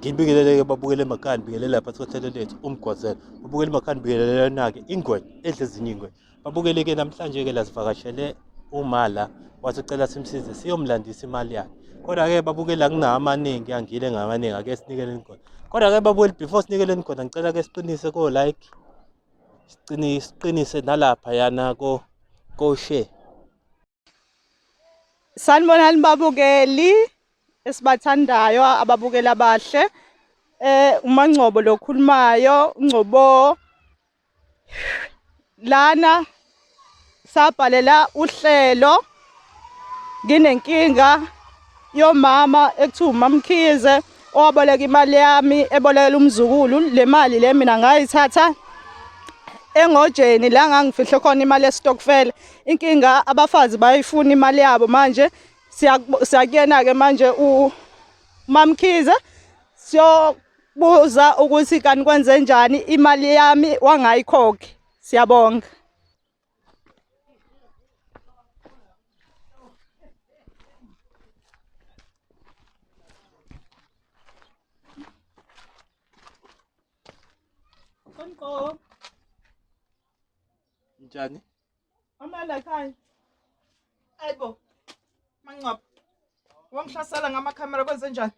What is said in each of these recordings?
Ngibingelele babukele emakhaya ngibingelele lapha sikhothele lethu umgwazela. Babukele emakhaya ngibingelele na-ke ingwenya edle ezinye ingwenya. Babukele-ke namhlanje-ke lazivakashele umala wathi ucela simsize siyomlandisa imali yakhe. Kodwa-ke babukele akunawo amaningi angile ngamaningi ake sinikeleni khona. Kodwa-ke babukele before sinikeleni khona ngicela-ke siqinise ko-like. Siqinise nalapha yana ko-share. Sanibonani babukeli esibathandayo ababukeli abahle. UMaNgcobo lo khulumayo Ngcobo lana sabhalela uhlelo nginenkinga yomama ekuthiwa uMamkhize owaboleka imali yami ebolekela umzukulu. Le mali le mina ngayithatha engojeni la ngangifihle khona imali yesitokfela. Inkinga abafazi bayifuna imali yabo manje siyakuyena-ke manje uMamkhize siyobuza ukuthi kanti kwenze njani imali yami wangayikhokhi. Siyabonga. Konko. Njani? Amanda ekhaya. Ayibo. Mancapha. Wangihlasela ngamakhamera kwenze njani?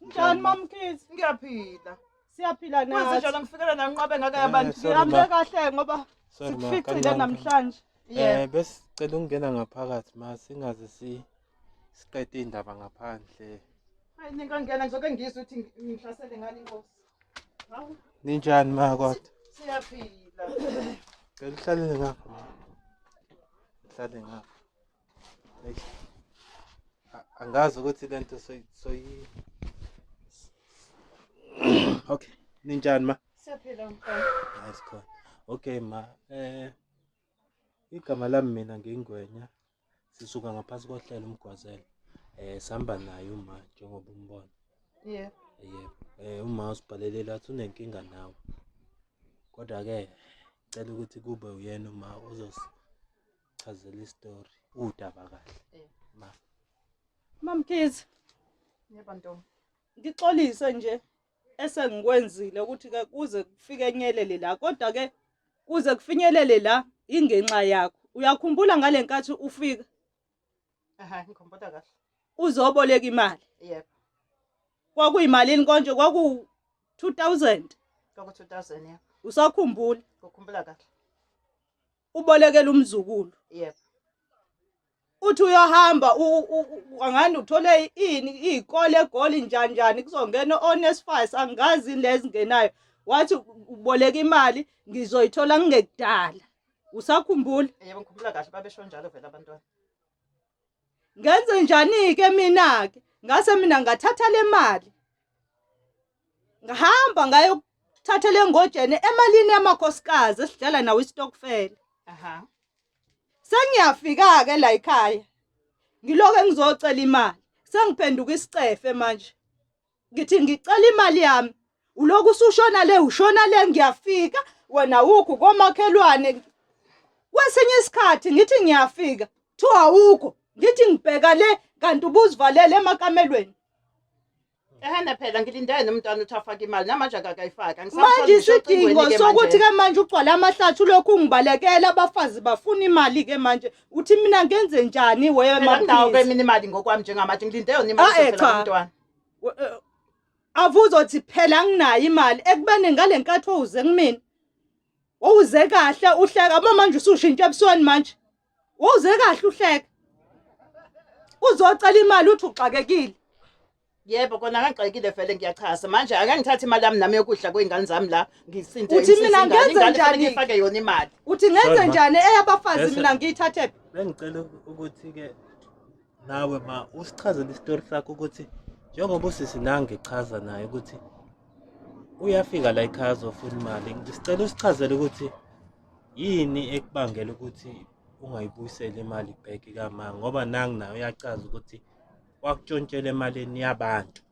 Njani Mamkhize? Ngiyaphila. Siyaphila nathi. Kwenze njani ngifikele nanqabe ngaka yabantu? Ngihambe kahle ngoba sikuficile namhlanje. Bese sicela ukungena ngaphakathi ma singaze siqede indaba ngaphandle. Hayi ningangena ngizoke ngizwe ukuthi ngihlasele ngani inkosi. Hawu. Ninjani ma kodwa? Siyaphila. Ngicela uhlalele ngapha ma. Uhlale ngapha. Angazi ukuthi lento soyi Okay, ninjani ma? Siyaphila mfana. Nice khona. Okay ma, igama lami mina ngingwenya. Sisuka ngaphansi kohlelo umgwazela. Sihamba naye uma njengoba umbona. Yebo. Yebo. Uma usibhalele lathi unenkinga nawe. Kodwa-ke ngicela ukuthi kube uyena uma uzosichazela istory udaba kahle. Ma. Mamkhize. Yebo ntombi. Ngixolise nje esengikwenzile ukuthi ke kuze kufinyelele la, kodwa ke kuze kufinyelele la ingenxa yakho. Uyakhumbula ngale nkathi ufika Aha, ngikhumbula kahle. uzoboleka imali? Yebo. Kwakuyimalini konje? Kwaku 2000. Kwaku 2000 yebo. Usakhumbula? Ngikhumbula kahle. Ubolekela umzukulu. Yebo. Uthi uyohamba angani uthole izikole egoli njani kuzongena oNSFAS angazi lezi ngenayo. Wathi uboleka imali ngizoyithola ngekudala. Usakhumbula? Yebo ngikhumbula kahle babesho njalo vele abantwana. Ngenze njani ke mina ke? Ngase mina ngathatha le mali. Ngahamba ngayokuthatha le ngojene emalini yamakhosikazi esidlala nawo istokfela. Aha. Sengiyafika ke la ekhaya. Ngiloke ngizocela imali. Sengiphenduka isicefe manje. Ngithi ngicela imali yami. Uloku ushona le ngiyafika wena ukho komakhelwane. Kwesinye isikhathi ngithi ngiyafika, thiwa awukho. Ngithi ngibheka le kanti ubuzivalele emakamelweni. Ehena phela ngilindele nomntwana uthi afake imali namanje akakayifaka. Manje isidingo sokuthi ke manje ugcwala amahlathi lokhu ngibalekela abafazi bafuna imali ke manje. Uthi mina ngenze njani wewe Mamkhize? Ke Mamkhize? mina imali ngokwami njengamanje ngilinde yona imali sophela umntwana. Avuzothi phela nginayo imali ekubene ngale nkathi uze kumina. Uze kahle uhleka manje usushintsha ebusweni manje. Uze kahle uhleka. Uzocela imali uthi uxakekile. Yebo kona ngangixakekile vele ngiyachaza manje ake ngithathe imali yami nami yokudla kwezingane zami la ngisinte Uthi mina ngenze njani? ngifake yona imali. Uthi ngenze njani eyabafazi mina ngiyithathe? Bengicela ukuthi-ke nawe ma usichazele isitori sakho ukuthi njengoba usisi nange chaza naye ukuthi uyafika la ekhaya azofuna imali. Ngisicela usichazele ukuthi yini ekubangela ukuthi ungayibuyiseli imali back kama ngoba nangi nawe uyachaza ukuthi wakutshontshela emalini yabantu.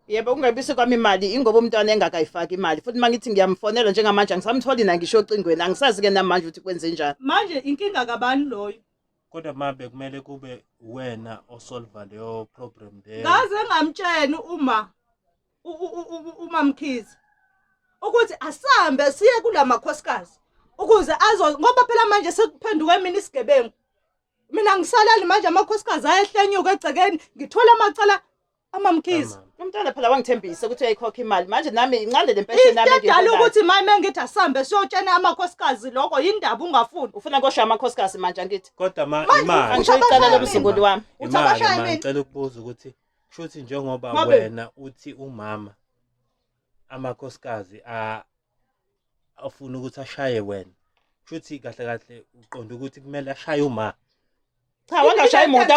Yebo ungabise kwami imali ingoba umntwana engakayifaki imali futhi mangithi ngiyamfonela njengamanje ngisamtholi na ngisho ocingweni angisazi ke namanje ukuthi kwenze njani. Manje inkinga kabani loyo? Kodwa mabe kumele kube wena osolva leyo problem leyo. Ngaze ngamtsheni uma uMamkhize ukuthi asambe siye kulamakhosikazi ukuze ngoba phela manje sekuphenduke mina isigebengu. Mina ngisalali manje amakhosikazi ayehlenyuka egcekeni ngithola amacala aMamkhize. Umntwana phela wangithembisa ukuthi uyayikhokha imali. Manje nami incane le mpesheni nami ngiyadala ukuthi manje ngithi asambe siyotshena amakhosikazi lokho yindaba ungafuni. Ufuna ngosha amakhosikazi manje angithi. Kodwa imali Angishayicala lomsunguli wami. ngicela ukubuza ukuthi kushuthi njengoba wena uthi umama amakhosikazi afuna ukuthi ashaye wena. Kushuthi kahle kahle uqonda ukuthi kumele ashaye uma. Cha wangashaye imoto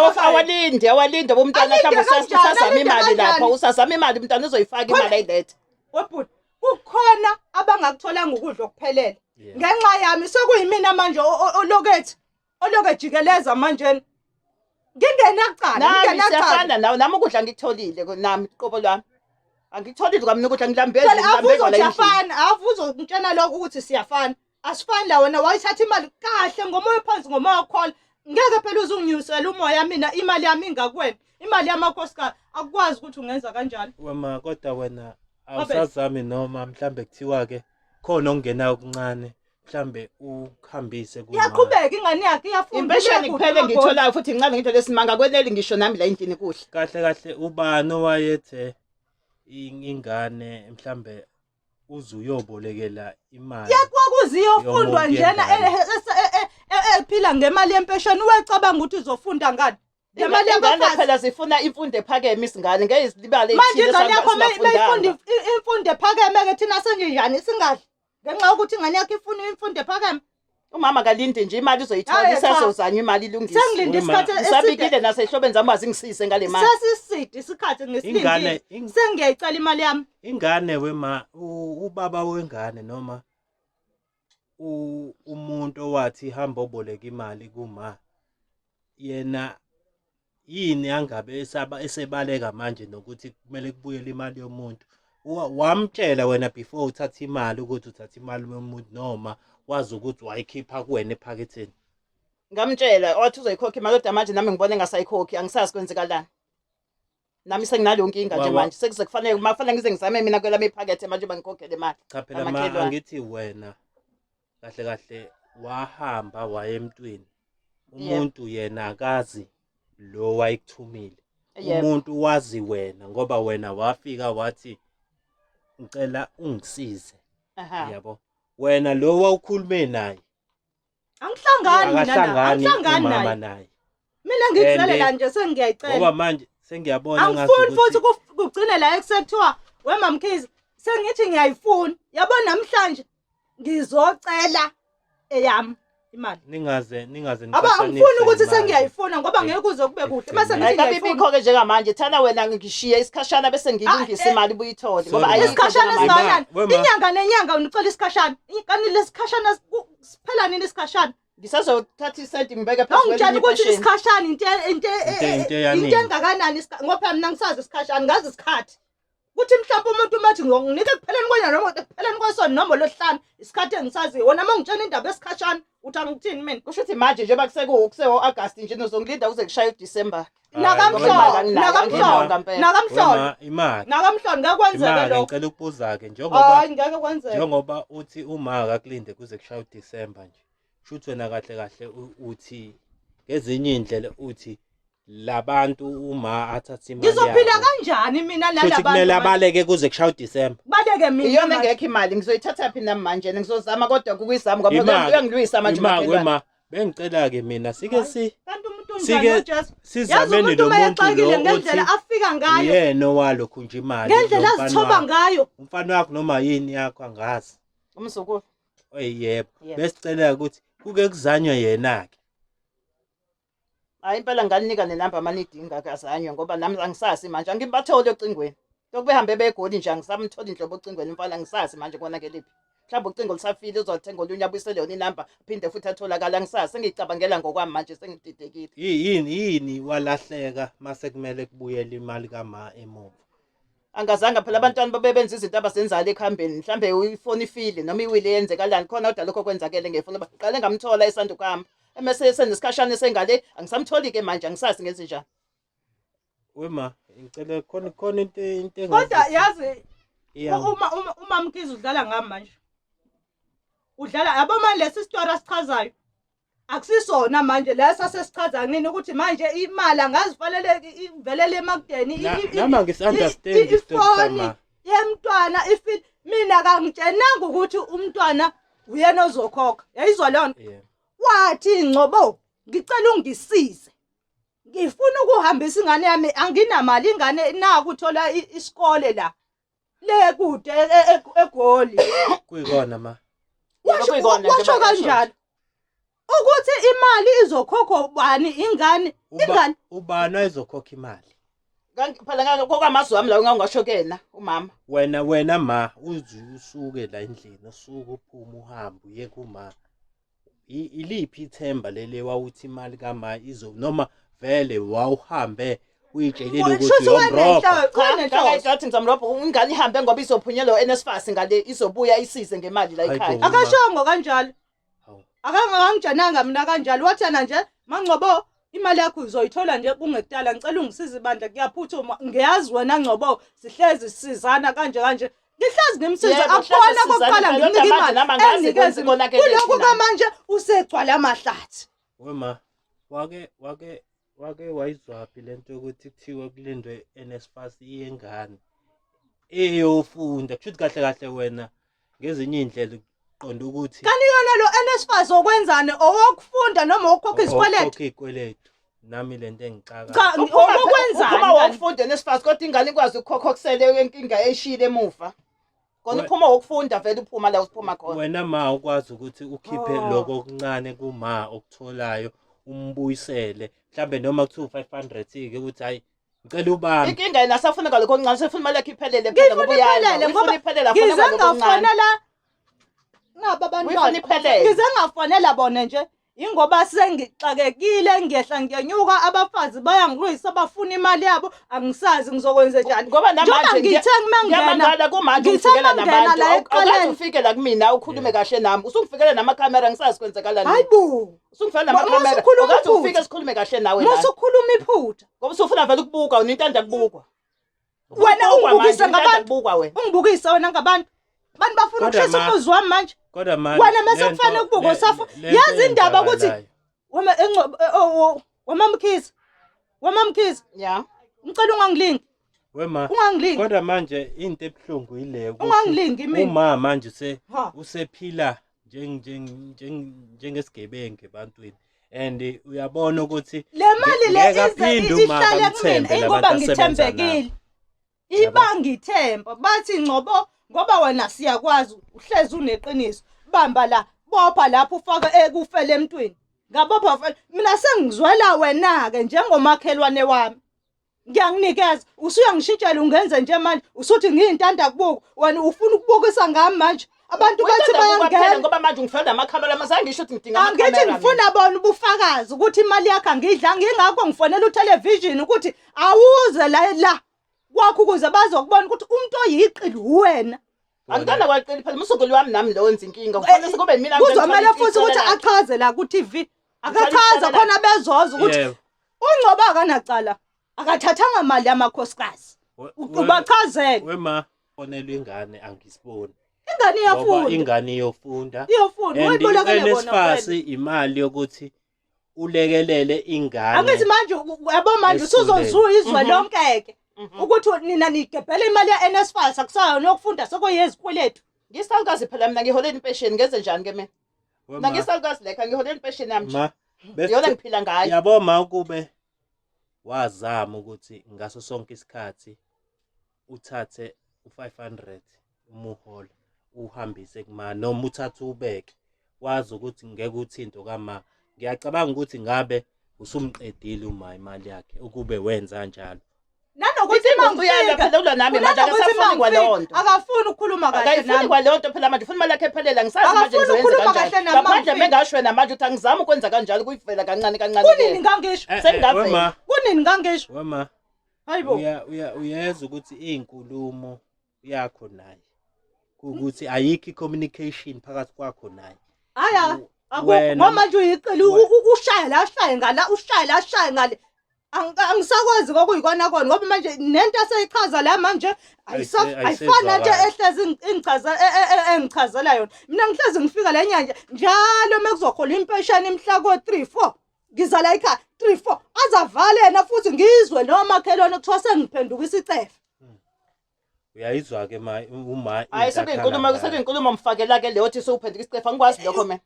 awalinde bomntwana mhlawumbe usasazama imali lapho usazama imali umntwana uzoyifaka imali ayilethe. Webhuti kukhona abangakutholanga ukudla okuphelele ngenxa yami sekuyimina manje olokejikeleza manje siyafana nawe nami ukudla ngikutholile nami qobo lwami angikutholile kwami ukudla ngilambele uzongitshena lokho ukuthi siyafana asifani la wena wayithatha imali kahle ngomoya phansi ngomoya okhola. Ngeke phela uzunginyusela umoya mina imali yami ingakwena imali yamakhosikazi akukwazi ukuthi ungenza kanjalo. Wema kodwa wena awusazami noma mhlambe kuthiwa ke khona okungenayo okuncane mhlambe ukuhambise kuma. Yaqhubeka ingane yakhe iyafunda. Impesheni kuphele ngitholayo futhi ngincane ngithola esimanga kweneli ngisho nami la endlini kuhle. Kahle kahle ubani owayethe ingane mhlambe uzuyobolekela imali. Yakwakuziyo njena ephila ngemali yempesheni wecabanga ukuthi uzofunda ngani. Ngemali yempesheni phela zifuna imfundo ephakeme isingane ngeke izibale manje ingane yakho mayifunda imfundo ephakeme ke thina senjani singadli ngenxa yokuthi ingane yakho ifuna imfundo ephakeme. Umama kalinde nje imali uzoyithola isazozanywa imali ilungise. Sengilinde isikhathi esabikile nasehlobeni zami azingisize ngale mali. Sesiside isikhathi ngesilindile. Sengiyayicela imali yami. Ingane wema ubaba wengane noma umuntu owathi hamba oboleka imali kuma yena yini angabe esebaleka manje nokuthi kumele kubuyele imali yomuntu. Wamtshela wena before uthatha imali ukuthi uthatha imali yomuntu noma wazi ukuthi wayikhipha kuwena ephaketheni. Ngamtshela wathi uzoyikhokha imali kodwa manje nami ngibona engasayikhokhi angisazi kwenzekalani. Nami senginalo inkinga nje manje sekufanele mafanele ngize ngizame mina kwelami iphakethe manje bangikhokhele imali. Cha phela angithi wena kahle kahle wahamba waye emntwini umuntu yena akazi lo wayikuthumile. Umuntu wazi wena ngoba wena wafika wathi ngicela ungisize. Yabo wena lo wawukhulume naye angihlangani naye. Mina ngikuzelela nje sengiyayicela ngoba manje sengiyabona ngathi angifuni futhi kugcine la ekuthiwa weMamkhize sengithi ngiyayifuna yabona namhlanje ngizocela eyami imali. Ningaze abangifuni ukuthi sengiyayifuna ngoba ngeke kuze kube kuhle bese ngithi ngiyayifuna njengamanje thana wena ngishiya isikhashana bese ngilungisa imali buyithole ngoba ayisikhashana sikanjani inyanga nenyanga unicela isikhashana kanti lesikhashana siphela nini isikhashana ngisazothatha isenti ngibeke phansi ngitshela ukuthi isikhashana into engakanani ngoba mina ngisazi isikhashana ngazi isikhathi kuthi mhlawumbe umuntu mathi nginike kupheleni kwenyanga noma kupheleni kwesonto noma lohlanu isikhathi engisaziyo wona mangitshela indaba esikhashana uthi angikuthini mina kusho ukuthi manje njengoba kuse-August nje nizongilinda kuze kushaye uDisemba nakamhlolo ngeke kwenzeke lokho. Ngicela ukubuza-ke ngeke kwenzeke njengoba uthi uma akakulinde kuze kushaye uDisemba nje shuthi wena kahle kahle uthi ngezinye indlela uthi labantu uma athatha imali yabo ngizophila kanjani mina nalabantu kumele abaleke kuze kushaye uDisemba baleke mina iyona ngekho imali ngizoyithatha phina manje ngizozama kodwa kukuyizama ngoba uyangilwisa manje makhelwane bengicela-ke mina sike sizameni lo muntu lo ngendlela afika ngayo yena owalokhu nje imali ngendlela azithoba ngayo umfana wakho noma yini yakho angazi umzukulu yebo besicela ukuthi kuke kuzanywe yena-ke. Hayi impela nganinika nenamba amanidinga kazanywe ngoba nami angisazi manje angibathole ocingweni tokubehambe begoli nje angisamthola indlobo ocingweni mfana angisazi manje kona keliphi mhlawumbe ucingo lisafile uzothenga olunye abuyisele yona inamba phinde futhi atholakala angisazi sengicabangela ngokwami manje sengididekile. Yini walahleka mase kumele kubuyele imali kama emuva angazange phela abantwana babenza izinto abazenzayo ekhambeni mhlambe uyifoni ifile noma iwili yenzekalani khona kodwa lokho kwenzakele ngefoni baqale ngamthola esanda kuhamba emese senesikhashana sengale angisamtholi ke manje angisazi ngenze njani. Wema ngicela khona into Kodwa yazi Yeah. uma Mkhize udlala ngami manje. Udlala yabo manje lesi story asichazayo. Akusisona manje lesa sesichaza nini ukuthi manje imali angazifanele ivelele emakudeni Nama ngisunderstand istory sama. yemntwana ifil mina kangitshenanga ukuthi umntwana uyena ozokhokha. Yayizwa lona? Yeah. Wathi ngcobo ngicela ungisize. Ngifuna ukuhambisa ingane yami anginamali ingane naku uthola isikole la. Le kude eGoli. Kuyikona ma. Washo kanjalo. Ukuthi imali izokhokhwa ubani ingane ingane Ubani ayizokhokha imali? phela ngeke kokwamazwi wami la ungasho kena umama. Wena ma usuke la endlini usuke uphuma uhambe uye kuma. Iliphi ithemba lele wawuthi imali kama izo noma vele wawuhambe uyitshelile ukuthi yomrobha. Ngathi ngizamrobha ingane ihambe ngoba izophunyelwa eNSFAS ngale izobuya isize ngemali la ekhaya. akashongo kanjalo. Akangangijananga mina kanjalo wathana nje mangcobo imali yakho uzoyithola nje kungekudala ngicela ungisize ibandla kuyaphuthuma ngiyazi wena ngcobo sihlezi sisizana kanje ngihlezi ngimsiza akubona kokuqala ngimnika imali kuloko kamanje usegcwala amahlathi. Wema wake wayizwaphi lento ukuthi kuthiwa kulindwe NSFAS iyengane eyofunda kusho kahle kahle wena ngezinye indlela uqonda ukuthi kanti yona lo NSFAS okwenzani owokufunda noma ukukhokha izikweletu ukukhokha izikweletu nami lento engicaka cha okwenzani uma wokufunda eNSFAS kodwa ingane ikwazi ukukhokha okusele inkinga eshile emuva kona uphuma wokufunda vele uphuma la usiphuma khona wena ma ukwazi ukuthi ukhiphe lokho okuncane kuma okutholayo umbuyisele mhlambe noma kuthiwa 500 ke ukuthi hayi ngicela ubami inkinga yena asafuneka lokho okuncane sefuna imali yakhe iphelele phela ngoba uyazi ngoba ngize ngafonela ngaba abantwana ngize ngafonela bona nje ingoba sengixakekile ngiyehla ngiyenyuka abafazi bayangilwisa bafuna imali yabo angisazi ngizokwenza njani ngoba namanje ngithe ngiyamangala kumanje ufikela nabantu awukazi ufike la kumina ukhulume kahle nami usungifikela namakamera ngisazi kwenzakalani hayibo usungifela namakamera ukazi ufike sikhulume kahle nawe la musukhuluma iphutha ngoba usufuna vele ukubuka unintanda kubukwa wena ungibukisa ngabantu wena ungibukisa wena ngabantu bantu bafuna ukushisa umuzi wami manje kodwa manje wena mase kufanele ukubuka usafa yazi indaba ukuthi wamamkhize ya ngicela ungangilingi wema ungangilingi kodwa manje into ebuhlungu ile ungangilingi mina uma manje usephila njengesigebengu ebantwini and uyabona ukuthi le mali le ihlale kumina ingoba ngithembekile ibangithemba bathi ngcobo ngoba wena siyakwazi uhlezi uneqiniso bamba la bopha lapho ufaka ekufele emntwini ngabopha mina sengizwela wena ke njengomakhelwane wami ngiyanginikeza usuyangishintshela ungenze nje manje usuthi ngiyintanda kubuka wena ufuna ukubukisa ngami manje abantu bathi bayangena ngoba manje ungifela namakhamera mazange ngisho ukuthi ngidinga amakamera angithi ngifuna bona ubufakazi ukuthi imali yakhe angidla ngingakho ngifonela utelevision ukuthi awuze la kwakho ukuze bazokubona ukuthi umuntu oyiqili uwena angikana kwaqeli phela umsunguli wami nami lo wenza inkinga kufanele sekube mina kuzomela futhi ukuthi achaze la ku TV akachaza khona bezoza ukuthi ungcoba akanacala akathathanga imali yamakhosikazi ubachazele wema fonelwe ingane angisiboni ingane iyafunda ingane iyofunda uyibolekele NSFAS imali yokuthi ulekelele ingane angithi manje yabo manje usuzozwa izwe lonke ukuthi nina nigebhela imali ya NSFAS akusayo nokufunda sekoyezikweletu ngisalukazi phela mina ngiholela impesheni ngenze njani ke mina ngisalukazi lekha ngiholela impesheni yami yona ngiphila ngayo yabo ma kube wazama ukuthi ngaso sonke isikhathi uthathe u500 umuholo uhambise kuma noma uthathe ubeke wazi ukuthi ngeke uthinto kama ngiyacabanga ukuthi ngabe usumqedile uma imali yakhe ukube wenza kanjalo nanokuthi mangiyala phela ula nami manje akasafuni kwalonto akafuni ukukhuluma kahle nami akafuni kwalonto phela manje ufuna imali yakhe ephelele ngisazi manje ngizoyenza kanjani ngaphandle mengashwe namanje uthi angizama ukwenza kanjalo kuyivela kancane kunini ngangisho sengavela kunini ngangisho wema hayibo uyeza ukuthi izinkulumo yakho naye ukuthi ayikho i-communication phakathi kwakho naye haya akho manje uyiqili ushaya la shaye ngala ushaya la shaye ngale Angisakwazi kokuyikona kona ngoba manje nento eseyichaza la manje ayifana nje ehlezi engichazela yona. Mina ngihlezi ngifika la nyanja njalo mekuzohola impesheni imhla ko-3 4 ngiza la ekhaya 3 4 azavale yena futhi ngizwe nomakhelwane kuthiwa sengiphenduka isicefe. Uyayizwa-ke uma Hayi sekuyinkulumo mfakela-ke leyo othi sewuphenduka isicefe angikwazi lokho mina.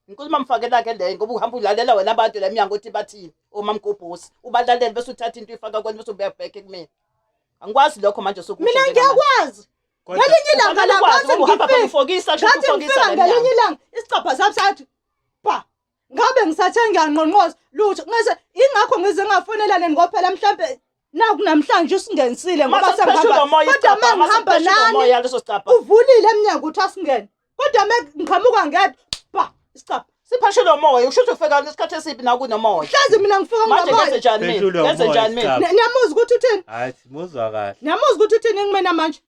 Inkulumo mfakela-ke leyo ngoba uhamba ulalela wena abantu la emnyango ukuthi bathini omamgobhosi ubalalele bese uthatha into uyifaka kwena bese ubebheke kumina. Angikwazi lokho manje sokusho. Mina ngiyakwazi. Ngelinye ilanga la ngelinye ilanga isicapha sami sathi ba ngabe ngisathe ngiyanqonqoza lutho ngese ingakho ngize ngafonelane ngophela mhlambe naku namhlanje usingenisile ngoba sengihamba kodwa mangihamba nani uvulile eminyango uthi asingene kodwa ngiqhamuka ngedwa ba isicapha siphashelo moya usho ukuthi ufika lesikhathi esiphi na kunomoya hlazi mina ngifika manje ngomoya ngenze njani mina niyamuza ukuthi uthini hayi simuzwa kahle niyamuza ukuthi uthini ngimena manje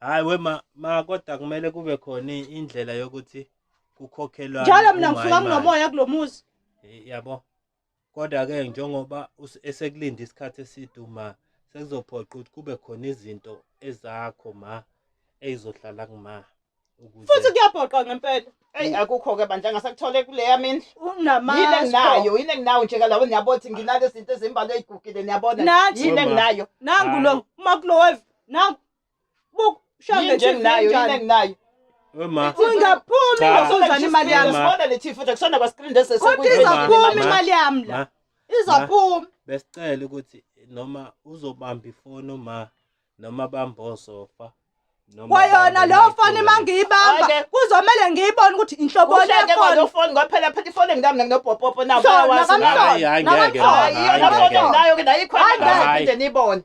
hayi ma kodwa kumele kube khona indlela yokuthi kukhokhelwa njalo mina ngifika nginomoya kulomuzi yabo kodwa-ke njengoba esekulinda isikhathi eside uma sekuzophoqa ukuthi kube khona izinto ezakho ma ezizohlala kuma futhi kuyaphoqa ngempela eyi akukho-ke bandla ngasekuthole kuleya mina unamasko yini enginayo nje kalawo niyabothi nginale izinto ezimbalwa ey'gugile niyabona yini enginayo nangu lo umakulowev nangu buku yini nje enginayo yini enginayo ungaphumi ngizozana imali yami sibona le TV futhi kusona kwa-screen kodwa izaphuma imali yami la izaphuma besicela ukuthi noma uzobamba ifoni uma noma bamba osofa kwayona lo foni uma ngiyibamba kuzomele ngiyibone ukuthi inhlobo lekhona ufoni ngophela phela ifoni engidami nginobhobhobho nawo ayikho niyibone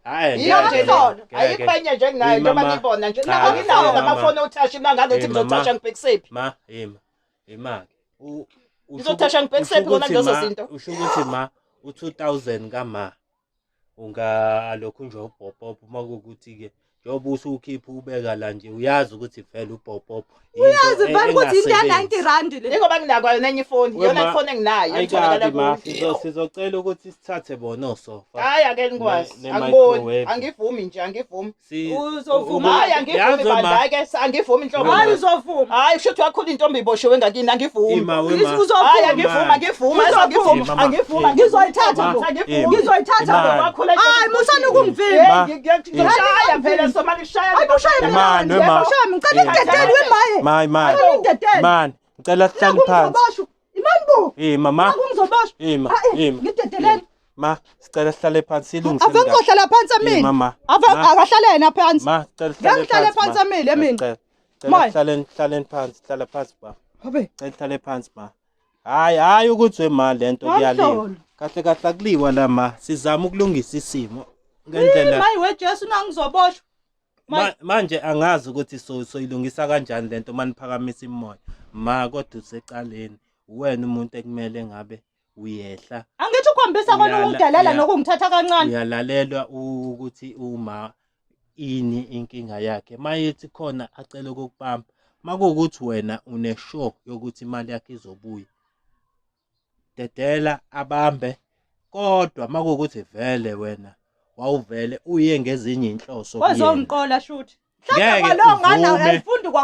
ayikho enye nje enginayo njengoba niyibona nje nginawo namafoni othashi mina ngalothi ngizothasha ngibhekisephi imake ngizothasha ngibhekisephi kona lezo zinto usho ukuthi ma u-2000 kama ungalokhu nje ubhobhobho uma kuwukuthi-ke njengoba usukhipha ubeka la nje uyazi ukuthi vele ubhobhobho uyazi vele ukuthi into ya-90 randi le njengoba nginakwayo nenye ifoni iyona ifoni enginayo etholakala sizocela ukuthi sithathe bona osofa hayi ake ngikwazi angiboni angivumi nje angivumi uzovuma hayi angivumi bandla-ke angivumi inhlobo hayi uzovuma hayi kusho ukuthi wakhula intombi iboshiwe ngakini angivumi hayi angivuma ngizoyithatha hayi musana ukungivimba ngiyashaya phela somali kushaya ngicela ingidedele wemaye man ngicela sihlale phansi imani bo mama ngizobashwa ngidedeleni ma sicela sihlale phansi silungisele ave ngizohlala phansi amina akahlale yena phansi ma sicela phansi amile mina hlaleni phansi hlala phansi ba hlale phansi ma hayi ukuthi wemali lento kuyaliwa kahle kahle akuliwa la ma sizama ukulungisa isimo ngendlela mayi wejesu nangizoboshwa manje angazi ukuthi soyilungisa kanjani lento maniphakamisa imoya ma kodwa usecaleni wena umuntu ekumele ngabe uyehla angithi ukhombisa kona ukungidelela nokungithatha kancane uyalalelwa ukuthi uma ini inkinga yakhe mayethi khona acela ukukubamba makuwukuthi wena uneshow yokuthi imali yakhe izobuya dedela abambe kodwa makuwukuthi vele wena wawuvele uye ngezinye inhloso wazongiqola shuthi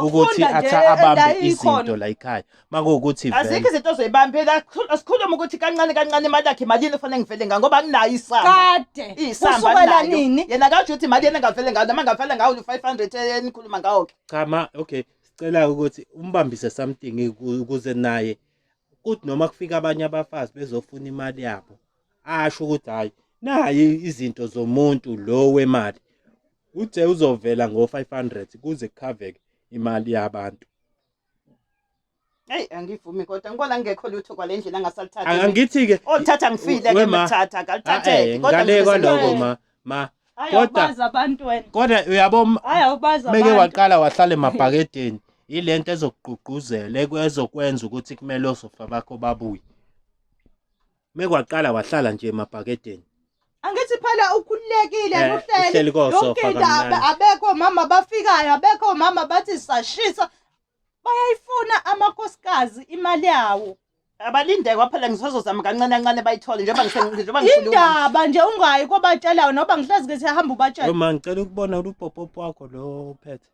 ukuthi atha abambe izinto la ekhaya makuwukuthi vele azikho izinto ozoyibambela asikhulume ukuthi kancane kancane imali yakhe imalini kufanele ngivele ngayo ngoba anginayo isamba kusukela nini yena kasho ukuthi imali yena engavele ngayo noma ngavele ngayo 500 enikhuluma ngawo-ke cha okay sicela ukuthi umbambise something ukuze naye kuthi noma kufika abanye abafazi bezofuna imali yabo asho ukuthi hayi nayi izinto zomuntu lo wemali uthe uzovela ngo-500 kuze kukhaveke imali yabantu Hey angivumi kodwa ngibona ngekho lutho kwale ndlela angasalithatha angithi-ke othatha ngifile ke ngithatha akalithatheke ngale kwaloko ma kodwa uyabo meke waqala wahlala emabhakedeni ilento ezokugqugquzela ezokwenza ukuthi kumele osofa bakho babuye mekwaqala wahlala nje emabhakedeni angithi phela ukhululekile uhleli kosofa kamnandi abekho mama bafikayo abekho mama bathi sashisa bayayifuna amakhosikazi imali yawo Abalinde kwaphela ngisazozama kancane kancane bayithole njengoba ngikhuluma. Indaba nje ungayi kobatshelayo noba ngihlezi ke siyahamba ubatshela. Yoma ngicela ukubona upopopo wakho lo uphethe.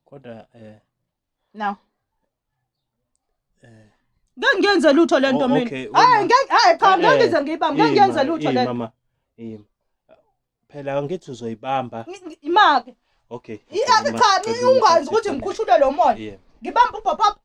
Kodwa No. Ngeke ngiyenze lutho lento mina. okay, Hayi cha ngeke ngize ngiyibambe. Ngeke ngiyenze lutho lento. Mama. Phela ngithi uzoyibamba. Imake. Okay. Cha ungazi ukuthi ngikhushule lo moya. Ngibamba ubhopho.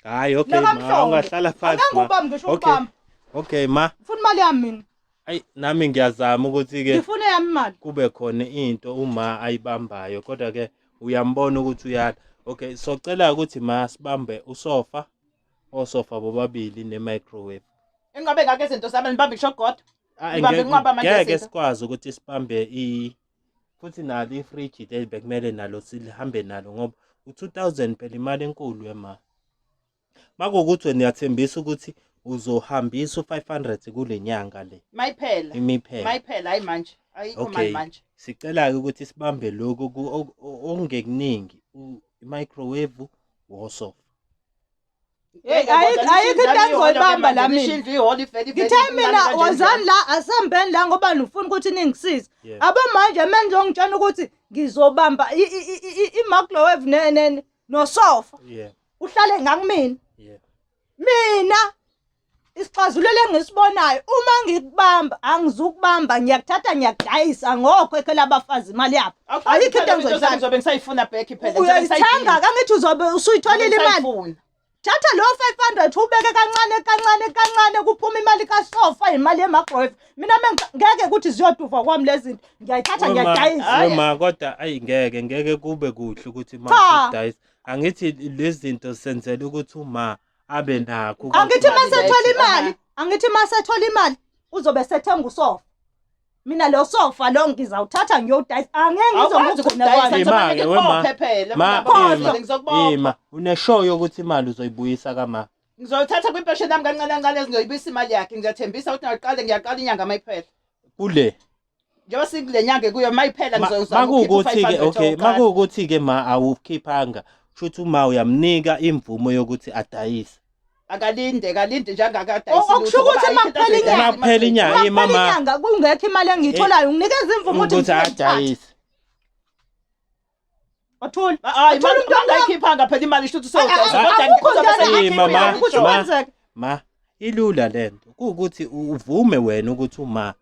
Hayi okay ma ungahlala phansi. Angeke ubambe ngisho ubamba. Okay ma. Ufuna imali yami mina. Ayi nami ngiyazama ukuthi ke Ngifuna yami imali. kube khona into uma ayibambayo kodwa ke uyambona ukuthi uyala. Okay socela ukuthi ma sibambe usofa. Osofa bobabili ne-microwave. Ingabe ngake izinto zami nibambe ishogodo. Ngibambe nqwaba manje. Ngeke sikwazi ukuthi sibambe futhi nalo ifridge bekumele nalo sihambe nalo ngoba u2000 phela imali enkulu ema. Makuwukuthi wena uyathembisa ukuthi uzohambisa u500 kule nyanga le. Mayiphela. Imiphela. Mayiphela hayi manje. Ayikho mali manje. Sicela ukuthi sibambe lokho ongekuningi i-microwave wosofa. Ayikho into engizoyibamba la mina. Ngithe mina wozani la asembeni la ngoba nifuna ukuthi ningisize. Abo manje manje ngitshela ukuthi ngizobamba i-microwave nosofa. Uhlale ngakumina. Mina isixazululo engisibonayo uma ngikubamba angizukubamba ngiyakuthatha ngiyakudayisa ngokho ekhela abafazi imali yabo. Ayikho into engizoyibamba. Ngizobe ngisayifuna back phela. Uyayithanga kangithi uzobe usuyitholile imali. Thatha lo 500 ubeke kancane kuphuma imali kasofa imali ye-microwave. Mina ngeke ukuthi ziyoduva kwami lezi zinto. Ngiyayithatha ngiyadayisa. Uma kodwa ayi ngeke kube kuhle ukuthi ma udayisa. Angithi lezi zinto senzela ukuthi uma abe nakho. Angithi masethola imali uzobe sethenga usofa. Mina lo sofa lo ngizawuthatha ngiyodayisa. Angeke ngizongugcina kwami. Ma uneshow yokuthi imali uzoyibuyisa kama. Ngizoyithatha kwimpesheni yami kancane kancane ngizoyibuyisa imali yakhe. Ngiyathembisa ukuthi ngiyaqala inyanga mayiphela. Kule. Njengoba sikule nyanga kuyo mayiphela ngizozama ukuthi ke okay makuwukuthi ke ma awukhiphanga futhi uma uyamnika imvumo yokuthi adayise. Kalinde njengakadayisa. Okusho ukuthi makuphela inyanga mama kungekho imali engiyitholayo nginikeza imvumo ukuthi adayise. Athula. Hayi umuntu angayikhiphanga phela imali isho ukuthi sodayisa. Ma ilula lento ukuthi uvume wena ukuthi uma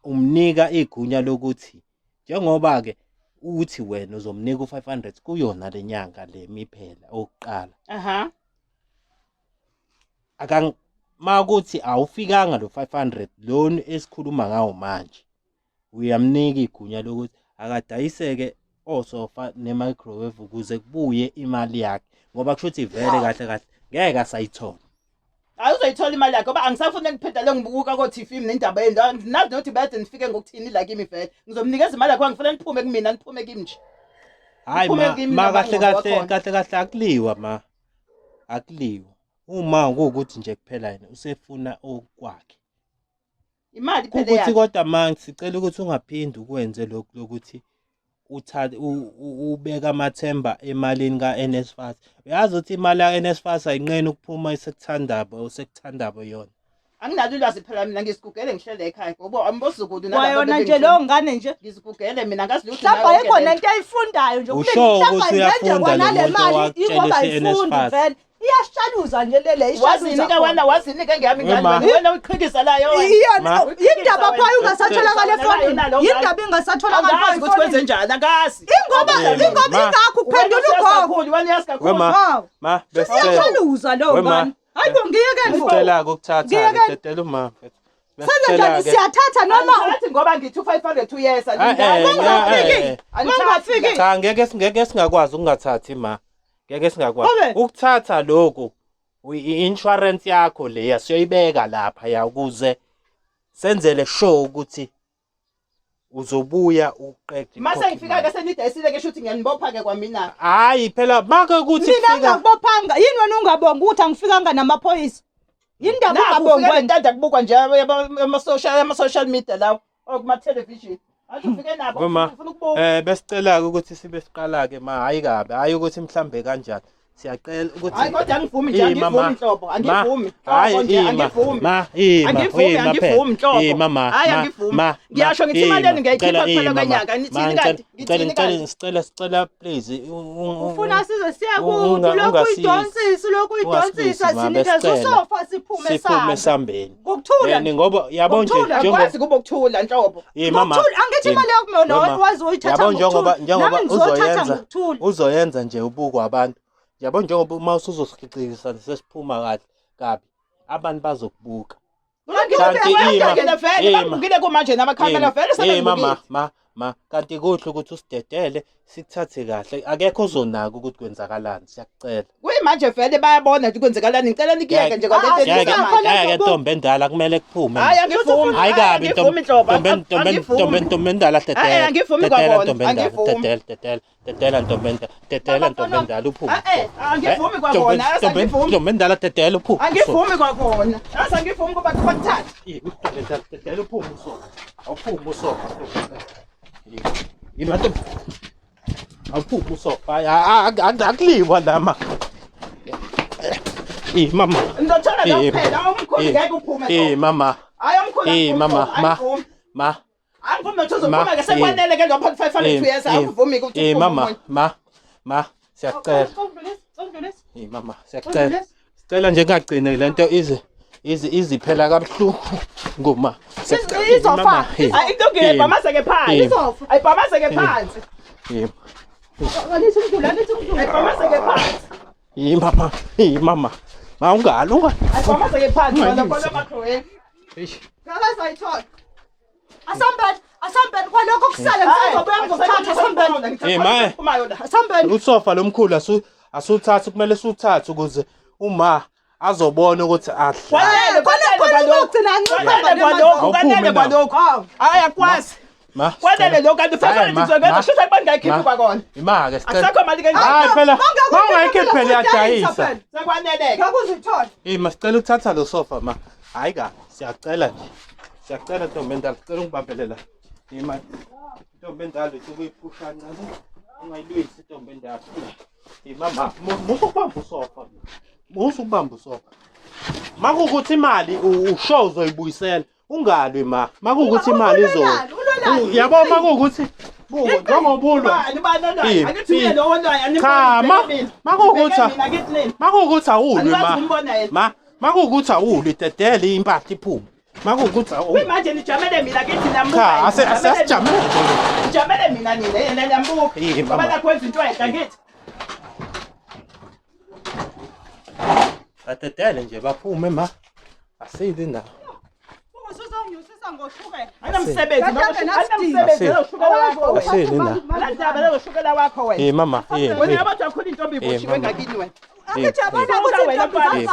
umnika igunya lokuthi njengoba ke uthi wena uzomnika u500 kuyona lenyanga le miphela oqala. Makuthi awufikanga lo 500 loan esikhuluma ngawo manje uyamnika igunya lokuthi akadayiseke osofa ne-microwave ukuze kubuye imali yakhe ngoba kusho ukuthi vele kahle ngeke asayithola. Awuzoyithola imali yakhe ngoba angisafuna ngiphendele ngibuka ko-TV nendaba yendaba nazi nokuthi bade nifike ngokuthini la kimi vele ngizomnikeza imali yakhe ngifuna niphume kumina niphume kimi nje. Hayi ma kahle akuliwa akuliwa. Uma ukuthi nje kuphela yena usefuna okwakhe imali phela ukuthi kodwa manje sicela ukuthi ungaphindi ukwenze lokho lokuthi uthathe ubeka amathemba emalini kaNSFAS. Uyazi ukuthi imali kaNSFAS ayinqeni ukuphuma isekuthandabo yona. Anginalo ulwazi phela mina ngisigugele ngihlele ekhaya ngoba ambosizukulu wayona nje leyo ngane nje ngisigugele mina ngazi lutho mhlawumbe ikhona into ayifundayo nje uyafunda le mali ingoba ifundi vele iyashaluza nje lele wazinika ngiyami ingane wena uqhikisa layo indaba phayo ungasatholakala efonini indaba ingasatholakala phayo ukuthi kwenze njani angazi ingoba ingakho kuphendula ugogo ma besishaluza lo ngane hayibo ngiyeke ngicela ukuthatha ngidedela uma senze njani siyathatha noma ngathi ngoba ngithi 500 uyesa angifiki cha ngeke singakwazi ukungathathi ma ngeke singakwazi ukuthatha lokho i-insurance yakho leya siyoyibeka lapha ya ukuze senzele sure ukuthi uzobuya uqede mase ngifika ke senidayisile ke shuthi ngiyanibopha ke kwamina hayi phela make ukuthi mina ngakubophanga yini wena ungabonga ukuthi angifikanga namaphoyisa indaba ungabonga wena ndanda kubukwa nje ama-social media lawo okuma television asifike nabo ufuna ukubuka besicela ukuthi sibe siqala ke ma hayi kabe hayi ukuthi mhlambe kanjani siyacela ukuthi Hayi kodwa angivumi nje, angivumi nhlobo, angivumi. hayi Angivumi. Angivumi nhlobo. Hayi angivumi. Ngiyasho ngithi imali yenu ngiyayikhipha kuphela kwenyanga. Nithini kanti? Ngithini kanti? sicela please ufuna size siya kuphi lokhu uyidonsisa lokhu uyidonsisa sinikeza usofa siphume sambeni ngokuthula ngoba yabo nje Ngiyakwazi kuba ukuthula nhlobo. mama angithi imali yakho wazi uyithatha yabo njengoba ngokuthula uzoyenza nje ubuko abantu yabo njengoba uma usuzosikhicisa sesiphuma kabi abantu bazokubuka Ngile kumanje namakhamera vele sebengibukile. ma kanti kuhle ukuthi usidedele sikuthathe kahle akekho ozonaka ukuthi kwenzakalani siyakucela Kuyimanje vele bayabona ukuthi kwenzekalani. Ngicela nikiyeke nje kwalento ke ntombi endala kumele kuphume Hayi angivumi. hayi kabi Angivumi nhlobo. ntombi endala Hayi angivumi kwakhona. Angivumi. tetela ntombi endala uphume Angivumi kwakhona. ntombi endala tetela uphume Angivumi kwakhona. Angivumi kuba kuthatha. ntombi endala tetela uphume usoka awuphume usoka imato awuphume usoka akuliwa lama mama Ndothana kuphela umkhulu ngeke uphume. Mama Hayi umkhulu. ma Angivumi ukuthi uzophuma ke sekwanele ke ngapha 500 years angivumi ukuthi ma siyacela mama siyacela sicela nje ngagcine lento iziphela kabuhlungu ngoma izofa ayidongile bamaseke phansi ayibhamaseke phansi ayibhamaseke phansi mama ungalo ayibhamaseke phansi bona makhowe ngakazayithola asambeni kwalokho kusale ngizobuya ngizothatha asambeni usofa lomkhulu asuthathe kumele suthathe ukuze uma azobona ukuthi kwanele kwalokho hayi akwazi kwanele lokho kanti 500 zokwenza shuthi akubangayikhiphi kwakona imake akusakho mali ke hayi phela mangayikhiphi phela yadayisa sekwanele ngakuzithola masicela ukuthatha lo sofa ma hayi ka siyacela nje siyacela ntombi endala sicela ungibambelela imali ntombi endala ukuyiphushana kancane ungayilwisi ntombi endala mama musukubamba usofa musukubamba usofa makukuthi imali ushow uzoyibuyisela ungalwi makukuthi imali yabo makukuthi njengobulwa makukuthi awulwi makukuthi awulwi tetele impahla iphume makukuthi manje nijamele mina kithi cha asijamele nijamele mina nina yena nyambuka ngoba nakwenza into enhle ngithi atetele nje baphume ma asidi na usuzonginyusisa ngoshukela anamsebenzi loshukela wakho asidi na andaba loshukela wakho wena mama wena yabantu akhona intombi iboshiwe ngakini wena angithi yabona ukuthi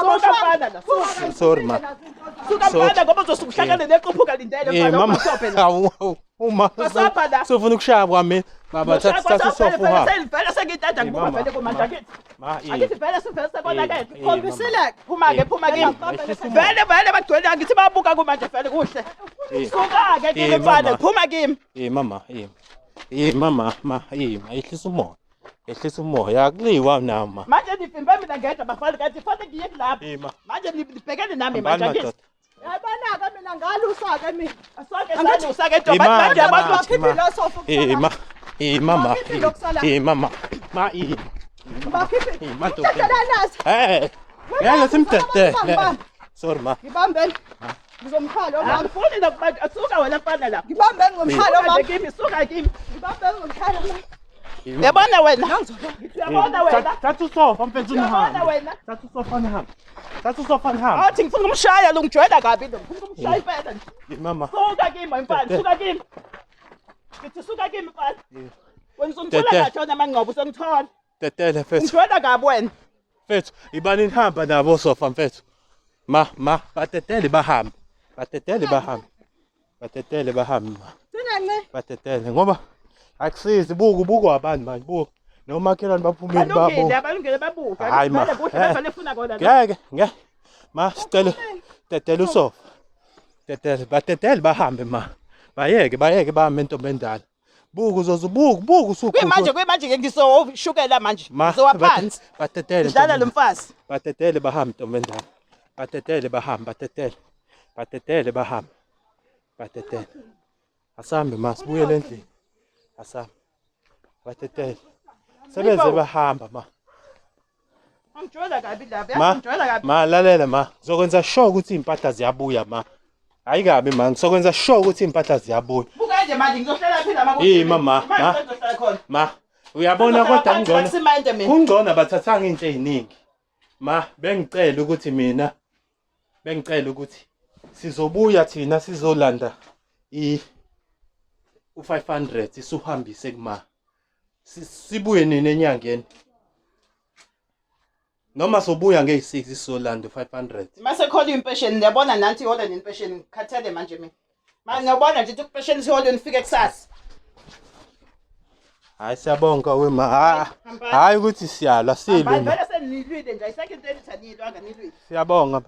sorry ma suka mfana ngoba uzosukuhlangane nequphuka lindele mama uma sofuna ukushaya kwami baba thatha isofa uhambe vele sengithatha ngibuka vele kumanje akithi akithi vele sivele sekonakele khombisile phuma ke vele bagcwele angithi babuka kumanje vele kuhle suka ke kimi mfana phuma kimi mama ehlisa umoya ehlisa umoya akuliwa nama manje nivimbe mina ngedwa bafana kanti fanele ngiye kulapha manje nibhekene nami manje akithi yabona ke mina ngalusa-ke mina sonke salusa-ke ntombi manje abantu bakhiphi lo sofa mama bakhiphi ngeke simdedele sorry ma ngibambeni ngizomkhala omama angifuni nokubantu asuka wena mfana la ngibambeni ngomkhala omama kimi suka kimi ngibambeni ngomkhala omama yabona wena yabona wena thatha usofa mfethu yabona wena thatha usofa nihambe thatha usofa nihambe athi ngifuna ukumshaya lo ngijwayela kabi lo ngifuna ukumshaya impela mama suka kimi mfana suka kimi ngithi suka kimi mfana wena uzongithola kathona mangqobo usengithola tetele mfethu ngijwayela kabi wena mfethu ibani nihamba nabo sofa mfethu batetele bahambe batetele ngoba akusizi buku abantu manje buku nomakhelwane baphumile babo abalungile babuka hayi ma kuhle efuna kona ngeke ma sicela tetele usofa tetele batetele bahambe ma bayeke bahambe ntombi endala buka uzozubuka usukhupha. Kuyimanje-ke ngizoshukela manje. Ma, Ngizowaphansi. batetele Ngidlala lo mfazi. batetele bahambe ntombendala. Batetele bahambe, batetele. Asambe ma, sibuyele endlini. Asambe. Batetele. Sebeze bahamba ma. Angijwayela kabi lapha, Ma, angijwayela kabi. ma lalela ma. Ngizokwenza sure ukuthi impahla ziyabuya ma. Hayi kabi ma, ngizokwenza sure ukuthi impahla ziyabuya. Buka nje manje ngizohlala phela ama. Ma, uyabona kodwa kungcono bathathanga into eziningi. Ma, bengicela ukuthi sizobuya thina sizolanda u500 isuhambise kuma. Sibuye nini enyangeni? Noma sobuya nge6 sizolanda u500. Mase khona impesheni ngiyabona nanti ihola nempesheni khathele manje mina. Manje ngiyabona nje ukuthi impesheni siholwe nifike kusasa. Hayi siyabonga wema. Hayi ukuthi siyalwa silwe. Vele senilwile nje ayisekho into enithanilwanga nilwile. Siyabonga.